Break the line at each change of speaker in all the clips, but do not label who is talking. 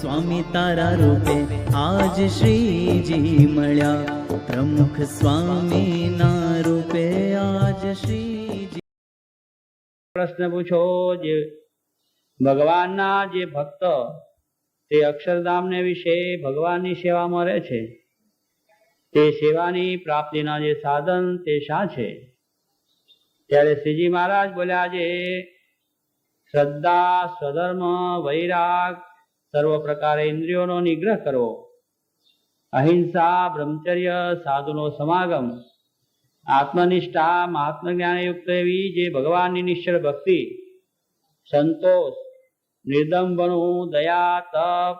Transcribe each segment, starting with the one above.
સ્વામી તારા રૂપે આજ શ્રીજી મળ્યા, પ્રમુખ સ્વામી ના રૂપે આજ શ્રીજી.
પ્રશ્ન પૂછો, જે ભગવાનના જે ભક્ત તે અક્ષરધામને વિશે ભગવાનની સેવામાં રહે છે, તે સેવાની પ્રાપ્તિના જે સાધન તે શા છે? ત્યારે શ્રીજી મહારાજ બોલ્યા, જે શ્રદ્ધા, સ્વધર્મ, વૈરાગ, સર્વ પ્રકારે ઇન્દ્રિયોનો નિગ્રહ કરવો, અહિંસા, બ્રહ્મચર્ય, સાધુનો સમાગમ, આત્મનિષ્ઠા, મહાત્મ જ્ઞાનયુક્ત એવી જે ભગવાનની નિશ્ચળ ભક્તિ, સંતોષ, નિર્દમપણું, દયા, તપ,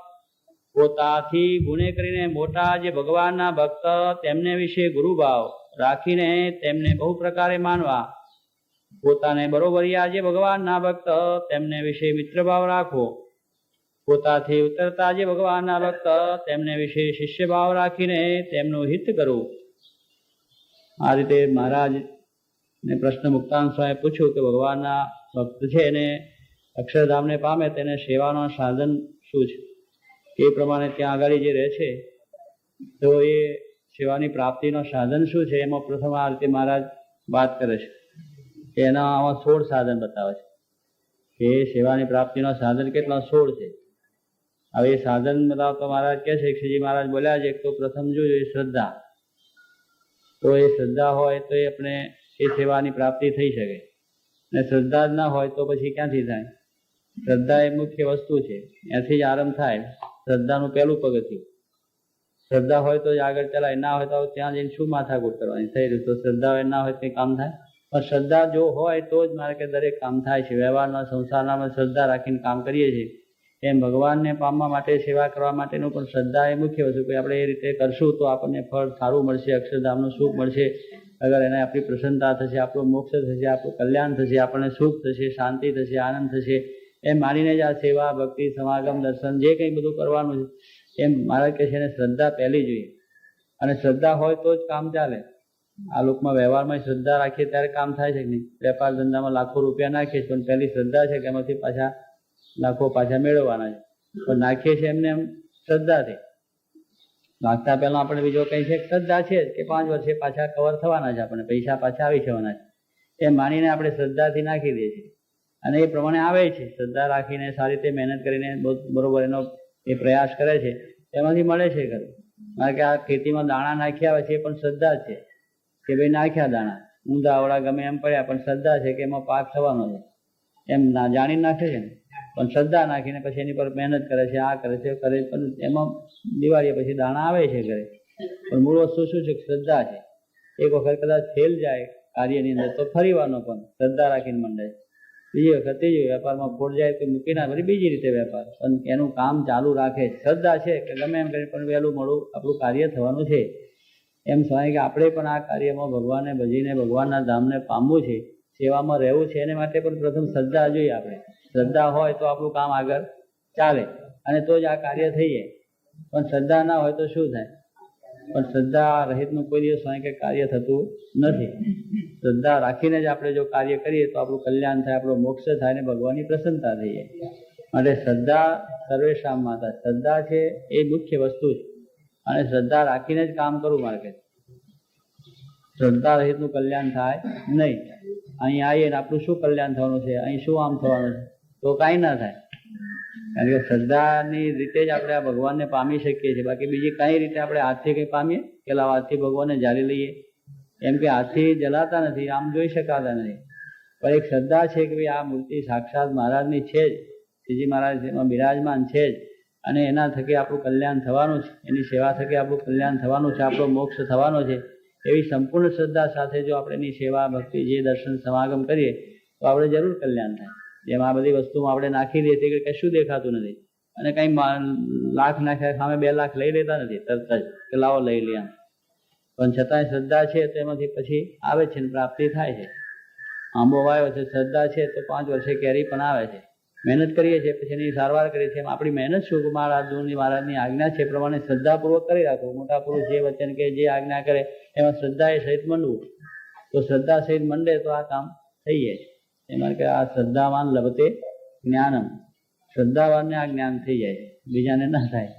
પોતાથી ગુણે કરીને મોટા જે ભગવાનના ભક્ત તેમને વિશે ગુરુભાવ રાખીને તેમને બહુ પ્રકારે માનવા, પોતાને બરોબરિયા જે ભગવાનના ભક્ત તેમને વિશે મિત્રભાવ રાખવો, પોતાથી ઉતરતા જે ભગવાનના ભક્ત તેમને વિશે શિષ્યભાવ રાખીને તેમનું હિત કરવું. આ રીતે મહારાજને પ્રશ્ન મુક્તાનંદ સ્વામીએ પૂછ્યું કે ભગવાનના ભક્ત છે એને અક્ષરધામને પામે તેને સેવાનો સાધન શું છે? એ પ્રમાણે ત્યાં આગળ જે રહે છે તો એ સેવાની પ્રાપ્તિનો સાધન શું છે? એમાં પ્રથમ આ રીતે મહારાજ વાત કરે છે કે એના આમાં 16 સાધન બતાવે છે કે સેવાની પ્રાપ્તિનો સાધન કેટલા 16 છે. હવે એ સાધન બતાવતો મહારાજ કહે છે, શ્રીજી મહારાજ બોલ્યા છે, એક તો પ્રથમ જોઈએ શ્રદ્ધા. તો એ શ્રદ્ધા હોય તો એ આપણે એ સેવાની પ્રાપ્તિ થઈ શકે, અને શ્રદ્ધા જ ના હોય તો પછી ક્યાંથી થાય? શ્રદ્ધા એ મુખ્ય વસ્તુ છે, એથી જ આરંભ થાય. શ્રદ્ધાનું પહેલું પગથિયું. શ્રદ્ધા હોય તો જ આગળ ચલાય, ના હોય તો ત્યાં જઈને શું માથાકૂટ કરવાની? થઈ રહ્યું તો શ્રદ્ધા હોય ના હોય કંઈ કામ થાય? પણ શ્રદ્ધા જો હોય તો જ મારે કે દરેક કામ થાય છે. વ્યવહારના સંસારના શ્રદ્ધા રાખીને કામ કરીએ છીએ, એમ ભગવાનને પામવા માટે, સેવા કરવા માટેનું પણ શ્રદ્ધા એ મુખ્ય વસ્તુ. કે આપણે એ રીતે કરશું તો આપણને ફળ સારું મળશે, અક્ષરધામનું સુખ મળશે. અગર એને આપણી પ્રસન્નતા થશે, આપણું મોક્ષ થશે, આપણું કલ્યાણ થશે, આપણને સુખ થશે, શાંતિ થશે, આનંદ થશે, એમ માનીને જ આ સેવા, ભક્તિ, સમાગમ, દર્શન જે કંઈ બધું કરવાનું છે એમ મહારાજ કહે છે એને શ્રદ્ધા પહેલી જોઈએ. અને શ્રદ્ધા હોય તો જ કામ ચાલે. આ લોકમાં વ્યવહારમાં શ્રદ્ધા રાખીએ ત્યારે કામ થાય છે કે નહીં? વેપાર ધંધામાં લાખો રૂપિયા નાખીએ પણ પહેલી શ્રદ્ધા છે કે એમાંથી પાછા લાખો પાછા મેળવવાના છે. પણ નાખીએ છીએ એમને એમ શ્રદ્ધાથી. નાખતા પહેલા આપણે બીજો કંઈ છે શ્રદ્ધા છે કે 5 વર્ષે પાછા કવર થવાના છે, આપણને પૈસા પાછા આવી જવાના છે, એમ માનીને આપણે શ્રદ્ધાથી નાખી દઈએ છીએ. અને એ પ્રમાણે આવે છે. શ્રદ્ધા રાખીને સારી રીતે મહેનત કરીને બરોબર એનો એ પ્રયાસ કરે છે, એમાંથી મળે છે ખરું. કારણ કે આ ખેતીમાં દાણા નાખ્યા આવે છે એ પણ શ્રદ્ધા છે કે ભાઈ નાખ્યા દાણા, ઊંધા અવળા ગમે એમ પડ્યા, પણ શ્રદ્ધા છે કે એમાં પાક થવાનો છે, એમ ના જાણીને નાખે છે ને. પણ શ્રદ્ધા નાખીને પછી એની પર મહેનત કરે છે, આ કરે છે, કરે, પણ એમાં દિવાળીએ પછી દાણા આવે છે ઘરે. પણ મૂળ વસ્તુ શું છે? શ્રદ્ધા છે. એક વખત કદાચ ફેલ જાય કાર્યની અંદર તો ફરીવાનો પણ શ્રદ્ધા રાખીને મંડે. બીજી વખત ત્રીજી વેપારમાં ખોટ જાય તો મૂકી ના ફરી બીજી રીતે વેપાર, પણ એનું કામ ચાલુ રાખે. શ્રદ્ધા છે કે ગમે એમ કરી પણ વહેલું મોડું આપણું કાર્ય થવાનું છે. એમ સમજાય કે આપણે પણ આ કાર્યમાં ભગવાનને ભજીને ભગવાનના ધામને પામવું છે, સેવામાં રહેવું છે, એને માટે પણ પ્રથમ શ્રદ્ધા જોઈએ. આપણે શ્રદ્ધા હોય તો આપણું કામ આગળ ચાલે અને તો જ આ કાર્ય થઈ જાય. પણ શ્રદ્ધા ના હોય તો શું થાય? પણ શ્રદ્ધા રહિતનું કોઈ દિવસ કંઈ કાર્ય થતું નથી. શ્રદ્ધા રાખીને જ આપણે જો કાર્ય કરીએ તો આપણું કલ્યાણ થાય, આપણો મોક્ષ થાય ને ભગવાનની પ્રસન્નતા થઈ જાય. માટે શ્રદ્ધા સર્વેશામ માતા. શ્રદ્ધા છે એ મુખ્ય વસ્તુ છે, અને શ્રદ્ધા રાખીને જ કામ કરવું મારે. શ્રદ્ધા રહિતનું કલ્યાણ થાય નહીં. અહીં આવીએ ને આપણું શું કલ્યાણ થવાનું છે? અહીં શું આમ થવાનું છે? તો કાંઈ ના થાય. કારણ કે શ્રદ્ધાની રીતે જ આપણે આ ભગવાનને પામી શકીએ છીએ. બાકી બીજી કઈ રીતે આપણે હાથથી કંઈ પામીએ? પેલા હાથથી ભગવાનને જાળી લઈએ એમ કે હાથથી જલાતા નથી, આમ જોઈ શકાતા નથી. પણ એક શ્રદ્ધા છે કે ભાઈ આ મૂર્તિ સાક્ષાત મહારાજની છે જ, શ્રીજી મહારાજ એમાં બિરાજમાન છે જ, અને એના થકી આપણું કલ્યાણ થવાનું છે, એની સેવા થકી આપણું કલ્યાણ થવાનું છે, આપણો મોક્ષ થવાનો છે. એવી સંપૂર્ણ શ્રદ્ધા સાથે જો આપણે એની સેવા, ભક્તિ, જે દર્શન, સમાગમ કરીએ તો આપણે જરૂર કલ્યાણ થાય. જેમ આ બધી વસ્તુમાં આપણે નાખી દઈએ તે કશું દેખાતું નથી, અને કંઈ લાખ નાખ્યા સામે 2 લાખ લઈ લેતા નથી તરત જ કે લાવો લઈ લે. પણ છતાંય શ્રદ્ધા છે તો એમાંથી પછી આવે છે ને પ્રાપ્તિ થાય છે. આંબો વાવ્યો છે, શ્રદ્ધા છે તો 5 વર્ષે કેરી પણ આવે છે. મહેનત કરીએ છીએ પછી એની સારવાર કરીએ છીએ. આપણી મહેનત શું? મહારાજની આજ્ઞા છે પ્રમાણે શ્રદ્ધાપૂર્વક કરી રાખવું. મોટા પુરુષ જે વચન કે જે આજ્ઞા કરે એમાં શ્રદ્ધા એ સહિત મંડવું. તો શ્રદ્ધા સહિત મંડે તો આ કામ થઈ જાય. એમાં કે આ શ્રદ્ધાવાન લભતે જ્ઞાનમ, શ્રદ્ધાવાનને આ જ્ઞાન થઈ જાય, બીજાને ના થાય.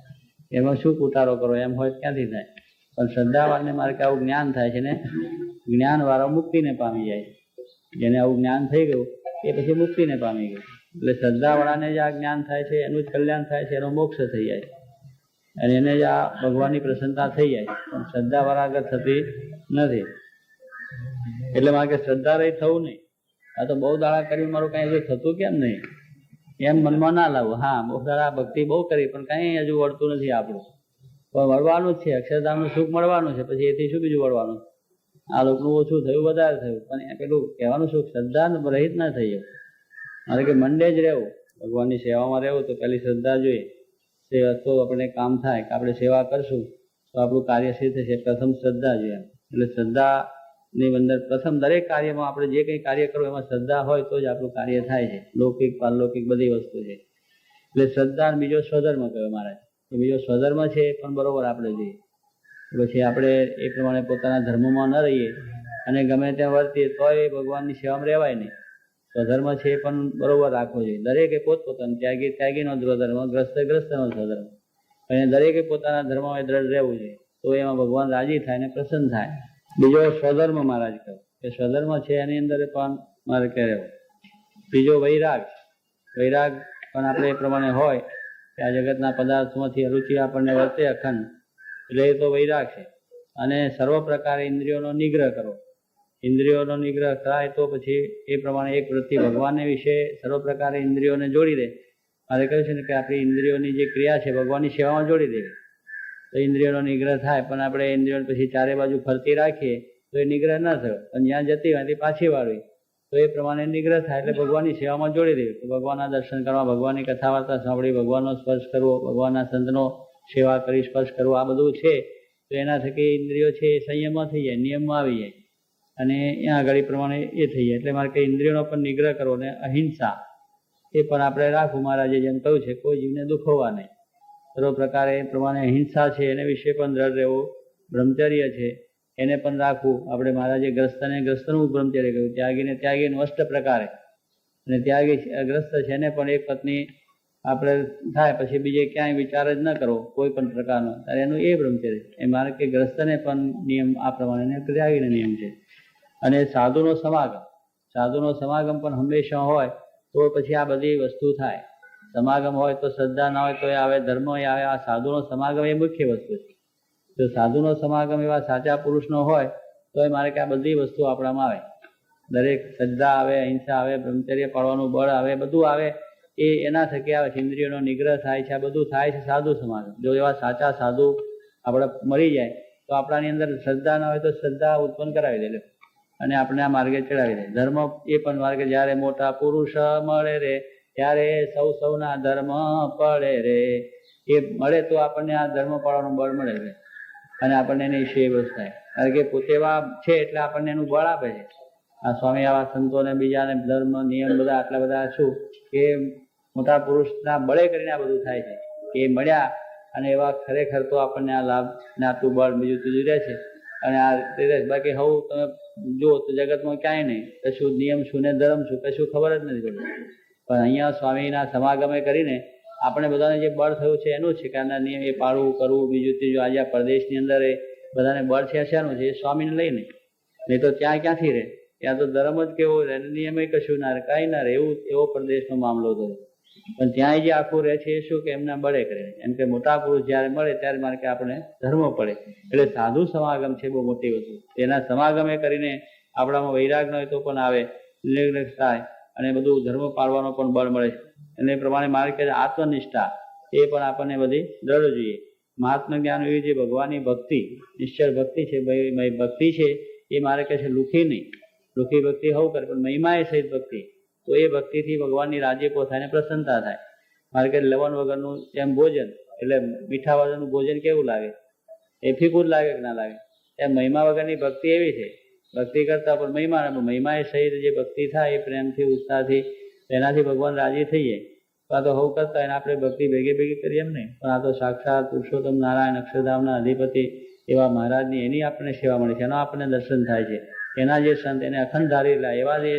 એમાં શું કુટારો કરો એમ હોય ક્યાંથી થાય? પણ શ્રદ્ધાવાનને મારે કે આવું જ્ઞાન થાય છે ને જ્ઞાનવાળો મુક્તિને પામી જાય. જેને આવું જ્ઞાન થઈ ગયું એ પછી મુક્તિને પામી ગયું. એટલે શ્રદ્ધાવાળાને જ આ જ્ઞાન થાય છે, એનું જ કલ્યાણ થાય છે, એનો મોક્ષ થઈ જાય અને એને જ આ ભગવાનની પ્રસન્નતા થઈ જાય. પણ શ્રદ્ધાવાળા આગળ થતી નથી. એટલે મારે કે શ્રદ્ધા રહી થવું નહીં. આ તો બહુ દાડા કરી મારું કઈ હજુ થતું કેમ નહીં એમ મનમાં ના લાવવું. હા, બહુ દાડા ભક્તિ બહુ કરી પણ કઈ હજુ વળતું નથી આપણું. પણ વળવાનું જ છે, અક્ષરધામનું સુખ મળવાનું છે, પછી એથી શું બીજું વળવાનું? આ લોકોનું ઓછું થયું, વધારે થયું, પણ પેલું કહેવાનું સુખ શ્રદ્ધા રહિત ના થઈ જાય. મારે કે મંડે જ રહેવું, ભગવાનની સેવામાં રહેવું તો પહેલી શ્રદ્ધા જોઈએ. તો આપણે કામ થાય કે આપણે સેવા કરશું તો આપણું કાર્ય સિદ્ધ થશે. પ્રથમ શ્રદ્ધા જોઈએ. એટલે શ્રદ્ધાની અંદર પ્રથમ દરેક કાર્યમાં આપણે જે કંઈ કાર્ય કરવું એમાં શ્રદ્ધા હોય તો જ આપણું કાર્ય થાય છે. લૌકિક પારલૌકિક બધી વસ્તુ છે. એટલે શ્રદ્ધા બીજો સ્વધર્મ કહેવાય મહારાજ. બીજો સ્વધર્મ છે એ પણ બરોબર આપણે જોઈએ. પછી આપણે એ પ્રમાણે પોતાના ધર્મમાં ન રહીએ અને ગમે ત્યાં વર્તીએ તોય ભગવાનની સેવામાં રહેવાય નહીં. સ્વધર્મ છે એ પણ બરોબર રાખવો જોઈએ. દરેકે પોતપોતાનો ત્યાગીનો ધર્મ, ગ્રસ્તનો સ્વધર્મ. અને દરેકે પોતાના ધર્મમાં દ્રઢ રહેવું જોઈએ તો એમાં ભગવાન રાજી થાય ને પ્રસન્ન થાય. બીજો સ્વધર્મ મહારાજ કહ્યું કે સ્વધર્મ છે એની અંદર પણ મારે કે રહેવું. બીજો વૈરાગ. વૈરાગ પણ આપણે એ પ્રમાણે હોય કે આ જગતના પદાર્થોમાંથી અરુચિ આપણને વર્તે અખંડ, એટલે એ તો વૈરાગ છે. અને સર્વ પ્રકારે ઇન્દ્રિયોનો નિગ્રહ કરો. ઇન્દ્રિયોનો નિગ્રહ થાય તો પછી એ પ્રમાણે એક વૃત્તિ ભગવાનને વિશે સર્વ પ્રકારે ઇન્દ્રિયોને જોડી દે. મારે કહ્યું છે ને કે આપણી ઇન્દ્રિયોની જે ક્રિયા છે ભગવાનની સેવામાં જોડી દેવી તો ઇન્દ્રિયોનો નિગ્રહ થાય. પણ આપણે ઇન્દ્રિયોને પછી ચારે બાજુ ફરતી રાખીએ તો એ નિગ્રહ ના થયો, પણ જ્યાં જતી હોય તે પાછી વાળવી તો એ પ્રમાણે નિગ્રહ થાય. એટલે ભગવાનની સેવામાં જોડી દેવી. તો ભગવાનના દર્શન કરવા, ભગવાનની કથા વાર્તા સાંભળી, ભગવાનનો સ્પર્શ કરવો, ભગવાનના સંતનો સેવા કરી સ્પર્શ કરવો, આ બધું છે તો એના થકી ઇન્દ્રિયો છે એ સંયમમાં થઈ જાય, નિયમમાં આવી જાય અને ત્યાં આગળ પ્રમાણે એ થઈ જાય. એટલે મારે કે ઇન્દ્રિયોનો પણ નિગ્રહ કરવો ને અહિંસા એ પણ આપણે રાખવું. મહારાજે જેમ કહ્યું છે કોઈ જીવને દુખવવા નહીં. સર્વ પ્રકારે એ પ્રમાણે અહિંસા છે એને વિશે પણ દ્રઢ રહેવું. બ્રહ્મચર્ય છે એને પણ રાખવું. આપણે મહારાજે ગ્રસ્તનું બ્રહ્મચર્ય કહ્યું, ત્યાગીને ત્યાગીનું અષ્ટ પ્રકારે. અને ત્યાગી ગ્રસ્ત છે એને પણ એક પત્ની આપણે થાય પછી બીજે ક્યાંય વિચાર જ ન કરવો કોઈ પણ પ્રકારનો, ત્યારે એનું એ બ્રહ્મચર્ય. એ મારે કે ગ્રસ્તને પણ નિયમ આ પ્રમાણે ત્યાગીને નિયમ છે. અને સાધુનો સમાગમ. સાધુનો સમાગમ પણ હંમેશા હોય તો પછી આ બધી વસ્તુ થાય. સમાગમ હોય તો શ્રદ્ધા ના હોય તો એ આવે, ધર્મ એ આવે. આ સાધુનો સમાગમ એ મુખ્ય વસ્તુ છે. જો સાધુનો સમાગમ એવા સાચા પુરુષનો હોય તો એ મારે કે આ બધી વસ્તુ આપણામાં આવે. દરેક શ્રદ્ધા આવે, અહિંસા આવે, બ્રહ્મચર્ય પાળવાનું બળ આવે, બધું આવે. એ એના થકી આવે છે. ઇન્દ્રિયોનો નિગ્રહ થાય છે. આ બધું થાય છે સાધુ સમાગમ. જો એવા સાચા સાધુ આપણે મળી જાય તો આપણાની અંદર શ્રદ્ધા ના હોય તો શ્રદ્ધા ઉત્પન્ન કરાવી દે અને આપણે આ માર્ગે ચડાવી દે. ધર્મ એ પણ માર્ગે જયારે મોટા પુરુષ મળે રે ત્યારે સૌના ધર્મ પડે રે. એ મળે તો આપણને આ ધર્મ પાળવાનું બળ મળે છે અને આપણને એની સેવસ થાય. કારણ કે પોતે એવા છે એટલે આપણને એનું બળ આપે છે. આ સ્વામી આવા સંતોને બીજાને ધર્મ નિયમ બધા આટલા બધા શું કે મોટા પુરુષના બળે કરીને આ બધું થાય છે. એ મળ્યા અને એવા ખરેખર તો આપણને આ લાભ ને આટલું બળ બીજું ત્રીજું રહે છે. અને આ રીતે બાકી હવે તમે જુઓ તો જગતમાં ક્યાંય નહીં, કશું નિયમ શું ને ધર્મ શું કશું ખબર જ નથી પડતી. પણ અહીંયા સ્વામીના સમાગમે કરીને આપણે બધાને જે બળ થયું છે એનું છે કે આના નિયમ એ પાળવું કરવું. બીજું ત્રીજું આજે આ પ્રદેશની અંદર એ બધાને બળ છે શાનું છે? એ સ્વામીને લઈને. નહીં તો ત્યાં ક્યાંથી રહે? ત્યાં તો ધર્મ જ કેવો રહે, નિયમ કશું ના રહે, કાંઈ ના રહે. એવો પ્રદેશનો મામલો હતો. પણ ત્યાં જે આખું રહે છે એ શું કે એમના બળે કરે. એમ કે મોટા પુરુષ જયારે મળે ત્યારે મારે કે આપણે ધર્મ પડે. એટલે સાધુ સમાગમ છે બહુ મોટી વસ્તુ. એના સમાગમે કરીને આપણામાં વૈરાગ ન હોય તો પણ આવે, નિર્ગ્રહ થાય અને બધું ધર્મ પાળવાનો પણ બળ મળે છે. અને એ પ્રમાણે મારે કે આત્મનિષ્ઠા એ પણ આપણને બધી દ્રઢ જોઈએ. મહાત્મા જ્ઞાન એવી જે ભગવાનની ભક્તિ, નિશ્ચળ ભક્તિ છે, ભક્તિ છે એ મારે કે છે લુખી નહીં. લુખી ભક્તિ હોવું કરે પણ મહિમા એ સહિત ભક્તિ. તો એ ભક્તિથી ભગવાનની રાજીપો થાય ને પ્રસન્નતા થાય. મારે કે લવણ વગરનું જેમ ભોજન એટલે મીઠા વગરનું ભોજન કેવું લાગે? એ ફીકું જ લાગે કે ના લાગે? એમ મહિમા વગરની ભક્તિ એવી છે. ભક્તિ કરતા પણ મહિમા એ સહિત જે ભક્તિ થાય એ પ્રેમથી ઉત્સાહથી એનાથી ભગવાન રાજી થઈ જાય. તો આ તો હવ કરતા એને આપણે ભક્તિ ભેગી કરીએ એમ નહીં. પણ આ તો સાક્ષાત પુરુષોત્તમ નારાયણ અક્ષરધામના અધિપતિ એવા મહારાજની એની આપણને સેવા મળે છે. એનો આપણને દર્શન થાય છે. એના જે સંત એને અખંડ ધારેલા એવા જે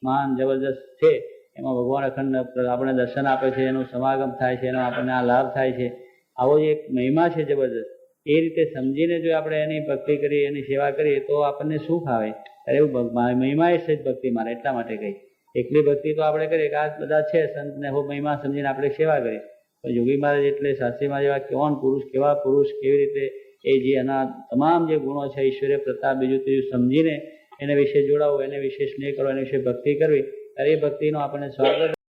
મહાન જબરદસ્ત છે એમાં ભગવાન અખંડ આપણે દર્શન આપે છે, એનું સમાગમ થાય છે, એનો આપણને આ લાભ થાય છે. આવો જે એક મહિમા છે જબરદસ્ત, એ રીતે સમજીને જો આપણે એની ભક્તિ કરીએ, એની સેવા કરીએ તો આપણને સુખ આવે. ત્યારે એવું મહિમા એ છે જ ભક્તિ મારે, એટલા માટે કહી. એકલી ભક્તિ તો આપણે કરીએ કે આ બધા છે સંતને હો મહિમા સમજીને આપણે સેવા કરીએ, પણ યોગી મહારાજ એટલે શાસ્ત્રીમાં જેવા કોણ પુરુષ, કેવા પુરુષ, કેવી રીતે એ જે એના તમામ જે ગુણો છે, ઈશ્વરીય પ્રતાપ, બીજું ત્રીજું સમજીને એને વિશે જોડાવવું, એને વિશે સ્નેહ કરવો, એના વિશે ભક્તિ કરવી, ત્યારે એ ભક્તિનો આપણને સ્વાગત